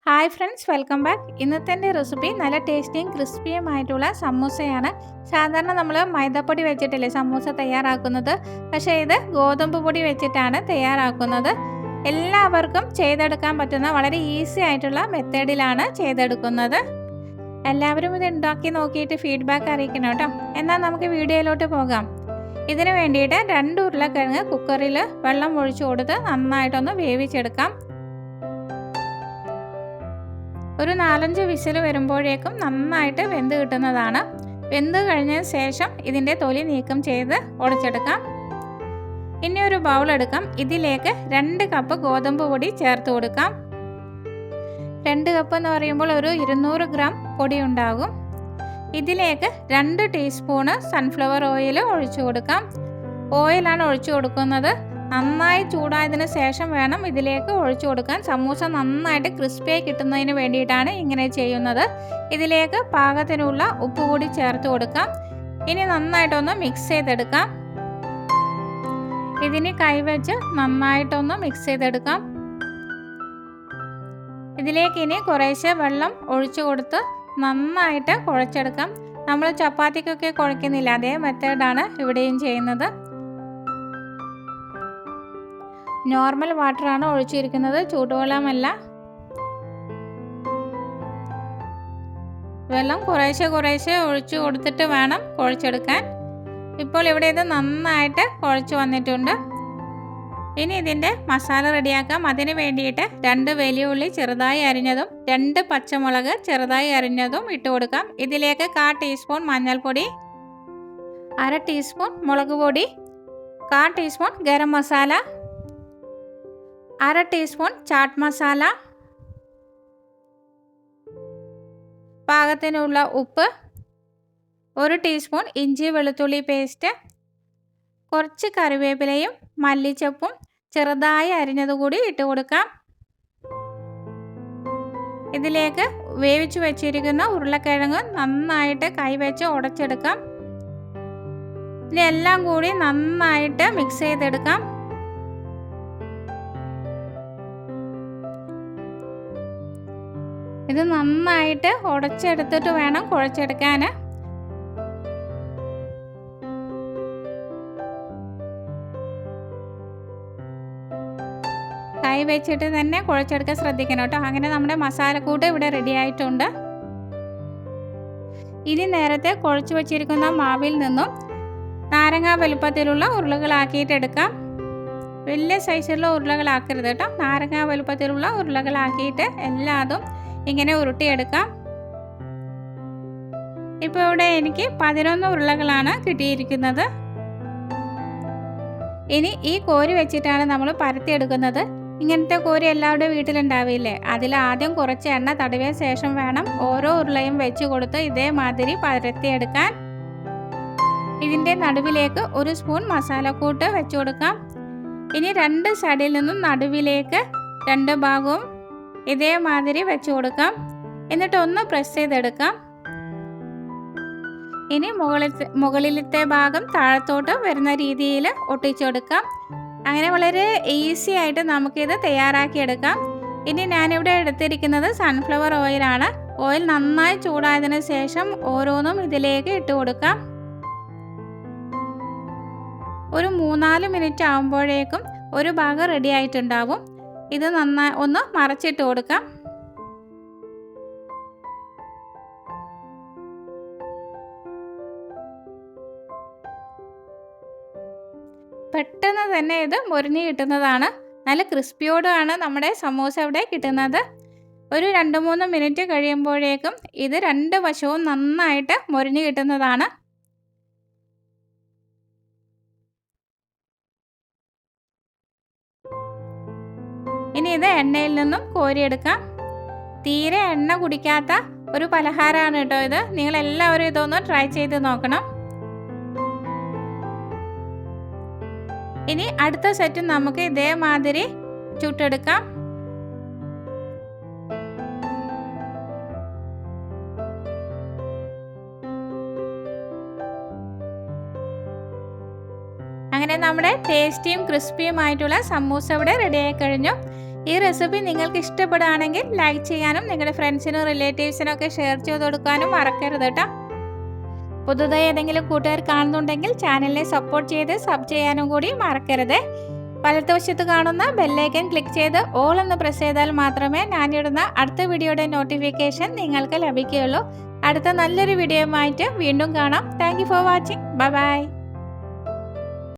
Hi friends, welcome back. ഇന്നത്തെ എൻ്റെ recipe നല്ല ടേസ്റ്റിയും ക്രിസ്പിയുമായിട്ടുള്ള സമൂസയാണ്. സാധാരണ നമ്മൾ മൈദപ്പൊടി വെച്ചിട്ടല്ലേ സമൂസ തയ്യാറാക്കുന്നത്, പക്ഷേ ഇത് ഗോതമ്പ് പൊടി വെച്ചിട്ടാണ് തയ്യാറാക്കുന്നത്. എല്ലാവർക്കും ചെയ്തെടുക്കാൻ പറ്റുന്ന വളരെ ഈസി ആയിട്ടുള്ള മെത്തേഡിലാണ് ചെയ്തെടുക്കുന്നത്. എല്ലാവരും ഇത് ഉണ്ടാക്കി നോക്കിയിട്ട് ഫീഡ്ബാക്ക് അറിയിക്കണം കേട്ടോ. എന്നാൽ നമുക്ക് വീഡിയോയിലോട്ട് പോകാം. ഇതിന് വേണ്ടിയിട്ട് 2 ഉരുളക്കിഴങ്ങ് കുക്കറിൽ വെള്ളം ഒഴിച്ചു കൊടുത്ത് നന്നായിട്ടൊന്ന് വേവിച്ചെടുക്കാം. ഒരു 4-5 വിസിൽ വരുമ്പോഴേക്കും നന്നായിട്ട് വെന്ത് കിട്ടുന്നതാണ്. വെന്ത് കഴിഞ്ഞതിന് ശേഷം ഇതിൻ്റെ തൊലി നീക്കം ചെയ്ത് ഉടച്ചെടുക്കാം. ഇനി ഒരു ബൗൾ എടുക്കാം. ഇതിലേക്ക് 2 കപ്പ് ഗോതമ്പ് പൊടി ചേർത്ത് കൊടുക്കാം. 2 കപ്പ് എന്ന് പറയുമ്പോൾ ഒരു 200 ഗ്രാം പൊടി ഉണ്ടാകും. ഇതിലേക്ക് 2 ടീസ്പൂണ് സൺഫ്ലവർ ഓയിൽ ഒഴിച്ചു കൊടുക്കാം. ഓയിലാണ് ഒഴിച്ചു കൊടുക്കുന്നത്. നന്നായി ചൂടായതിനു ശേഷം വേണം ഇതിലേക്ക് ഒഴിച്ചു കൊടുക്കാൻ. സമൂസ നന്നായിട്ട് ക്രിസ്പിയായി കിട്ടുന്നതിന് വേണ്ടിയിട്ടാണ് ഇങ്ങനെ ചെയ്യുന്നത്. ഇതിലേക്ക് പാകത്തിനുള്ള ഉപ്പ് കൂടി ചേർത്ത് കൊടുക്കാം. ഇനി നന്നായിട്ടൊന്ന് മിക്സ് ചെയ്തെടുക്കാം. ഇതിന് കൈവച്ച് നന്നായിട്ടൊന്ന് മിക്സ് ചെയ്തെടുക്കാം. ഇതിലേക്ക് ഇനി കുറേശ്ശെ വെള്ളം ഒഴിച്ചു കൊടുത്ത് നന്നായിട്ട് കുഴച്ചെടുക്കാം. നമ്മൾ ചപ്പാത്തിക്കൊക്കെ കുഴക്കുന്നില്ല, അതേ മെത്തേഡാണ് ഇവിടെയും ചെയ്യുന്നത്. നോർമൽ വാട്ടറാണ് ഒഴിച്ചിരിക്കുന്നത്, ചൂടുവെള്ളമല്ല. വെള്ളം കുറേശ്ശെ ഒഴിച്ചു കൊടുത്തിട്ട് വേണം കുഴച്ചെടുക്കാൻ. ഇപ്പോൾ ഇവിടെ ഇത് നന്നായിട്ട് കുഴച്ച് വന്നിട്ടുണ്ട്. ഇനി ഇതിൻ്റെ മസാല റെഡിയാക്കാം. അതിന് വേണ്ടിയിട്ട് 2 വലിയ ഉള്ളി ചെറുതായി അരിഞ്ഞതും 2 പച്ചമുളക് ചെറുതായി അരിഞ്ഞതും ഇട്ട് കൊടുക്കാം. ഇതിലേക്ക് 1/4 ടീസ്പൂൺ മഞ്ഞൾപ്പൊടി, 1/2 ടീസ്പൂൺ മുളക് പൊടി, 1/4 ടീസ്പൂൺ ഗരം മസാല, 1/2 ടീസ്പൂൺ ചാട്ട് മസാല, പാകത്തിനുള്ള ഉപ്പ്, 1 ടീസ്പൂൺ ഇഞ്ചി വെളുത്തുള്ളി പേസ്റ്റ്, കുറച്ച് കറിവേപ്പിലയും മല്ലിച്ചപ്പും ചെറുതായി അരിഞ്ഞത് കൂടി ഇട്ട് കൊടുക്കാം. ഇതിലേക്ക് വേവിച്ചു വെച്ചിരിക്കുന്ന ഉരുളക്കിഴങ്ങ് നന്നായിട്ട് കൈവച്ച് ഉടച്ചെടുക്കാം. ഇതെല്ലാം കൂടി നന്നായിട്ട് മിക്സ് ചെയ്തെടുക്കാം. ഇത് നന്നായിട്ട് ഉടച്ചെടുത്തിട്ട് വേണം കുഴച്ചെടുക്കാൻ. കൈ വെച്ചിട്ട് തന്നെ കുഴച്ചെടുക്കാൻ ശ്രദ്ധിക്കണം കേട്ടോ. അങ്ങനെ നമ്മുടെ മസാലക്കൂട്ട് ഇവിടെ റെഡി ആയിട്ടുണ്ട്. ഇനി നേരത്തെ കുഴച്ച് വെച്ചിരിക്കുന്ന മാവിൽ നിന്നും നാരങ്ങ വലുപ്പത്തിലുള്ള ഉരുളകളാക്കിയിട്ട് എടുക്കാം. വലിയ സൈസിലുള്ള ഉരുളകളാക്കരുത് കേട്ടോ. നാരങ്ങ വലുപ്പത്തിലുള്ള ഉരുളകളാക്കിയിട്ട് എല്ലാതും ഇങ്ങനെ ഉരുട്ടിയെടുക്കാം. ഇപ്പോൾ ഇവിടെ എനിക്ക് 11 ഉരുളകളാണ് കിട്ടിയിരിക്കുന്നത്. ഇനി ഈ കോരി വെച്ചിട്ടാണ് നമ്മൾ പരത്തിയെടുക്കുന്നത്. ഇങ്ങനത്തെ കോരി എല്ലാവരുടെ വീട്ടിലുണ്ടാവില്ലേ? അതിൽ ആദ്യം കുറച്ച് എണ്ണ തടവിയ ശേഷം വേണം ഓരോ ഉരുളയും വെച്ച് കൊടുത്ത് ഇതേമാതിരി പരത്തിയെടുക്കാൻ. ഇതിൻ്റെ നടുവിലേക്ക് 1 സ്പൂൺ മസാലക്കൂട്ട് വെച്ച് കൊടുക്കാം. ഇനി 2 സൈഡിൽ നിന്നും നടുവിലേക്ക് 2 ഭാഗവും ഇതേമാതിരി വെച്ച് കൊടുക്കാം. എന്നിട്ട് ഒന്ന് പ്രസ് ചെയ്തെടുക്കാം. ഇനി മുകളിലത്തെ ഭാഗം താഴത്തോട്ട് വരുന്ന രീതിയിൽ ഒട്ടിച്ചെടുക്കാം. അങ്ങനെ വളരെ ഈസി ആയിട്ട് നമുക്കിത് തയ്യാറാക്കിയെടുക്കാം. ഇനി ഞാനിവിടെ എടുത്തിരിക്കുന്നത് സൺഫ്ലവർ ഓയിലാണ്. ഓയിൽ നന്നായി ചൂടായതിനു ശേഷം ഓരോന്നും ഇതിലേക്ക് ഇട്ട് കൊടുക്കാം. ഒരു 3-4 മിനിറ്റ് ആകുമ്പോഴേക്കും ഒരു ഭാഗം റെഡി ആയിട്ടുണ്ടാവും. ഇത് നന്നായി ഒന്ന് മറച്ചിട്ട് കൊടുക്കാം. പെട്ടെന്ന് തന്നെ ഇത് മൊരിഞ്ഞ് കിട്ടുന്നതാണ്. നല്ല ക്രിസ്പിയോടാണ് നമ്മുടെ സമൂസ ഇവിടെ കിട്ടുന്നത്. ഒരു 2-3 മിനിറ്റ് കഴിയുമ്പോഴേക്കും ഇത് 2 വശവും നന്നായിട്ട് മൊരിഞ്ഞ് കിട്ടുന്നതാണ്. ഇനി ഇത് എണ്ണയിൽ നിന്നും കോരിയെടുക്കാം. തീരെ എണ്ണ കുടിക്കാത്ത ഒരു പലഹാരമാണ് കേട്ടോ ഇത്. നിങ്ങളെല്ലാവരും ഇതൊന്ന് ട്രൈ ചെയ്ത് നോക്കണം. ഇനി അടുത്ത സെറ്റ് നമുക്ക് ഇതേമാതിരി ചുട്ടെടുക്കാം. അങ്ങനെ നമ്മുടെ ടേസ്റ്റിയും ക്രിസ്പിയുമായിട്ടുള്ള സമൂസ ഇവിടെ റെഡിയായി കഴിഞ്ഞു. ഈ റെസിപ്പി നിങ്ങൾക്ക് ഇഷ്ടപ്പെടുകയാണെങ്കിൽ ലൈക്ക് ചെയ്യാനും നിങ്ങളുടെ ഫ്രണ്ട്സിനും റിലേറ്റീവ്സിനും ഒക്കെ ഷെയർ ചെയ്ത് കൊടുക്കാനും മറക്കരുത് കേട്ടോ. പുതുതായി ഏതെങ്കിലും കൂട്ടുകാർ കാണുന്നുണ്ടെങ്കിൽ ചാനലിനെ സപ്പോർട്ട് ചെയ്ത് സബ് ചെയ്യാനും കൂടി മറക്കരുത്. വലതുവശത്ത് കാണുന്ന ബെല്ലൈക്കൻ ക്ലിക്ക് ചെയ്ത് ഓൾ എന്ന് പ്രസ് ചെയ്താൽ മാത്രമേ ഞാനിടുന്ന അടുത്ത വീഡിയോയുടെ നോട്ടിഫിക്കേഷൻ നിങ്ങൾക്ക് ലഭിക്കുകയുള്ളൂ. അടുത്ത നല്ലൊരു വീഡിയോയുമായിട്ട് വീണ്ടും കാണാം. Thank you for watching. Bye bye.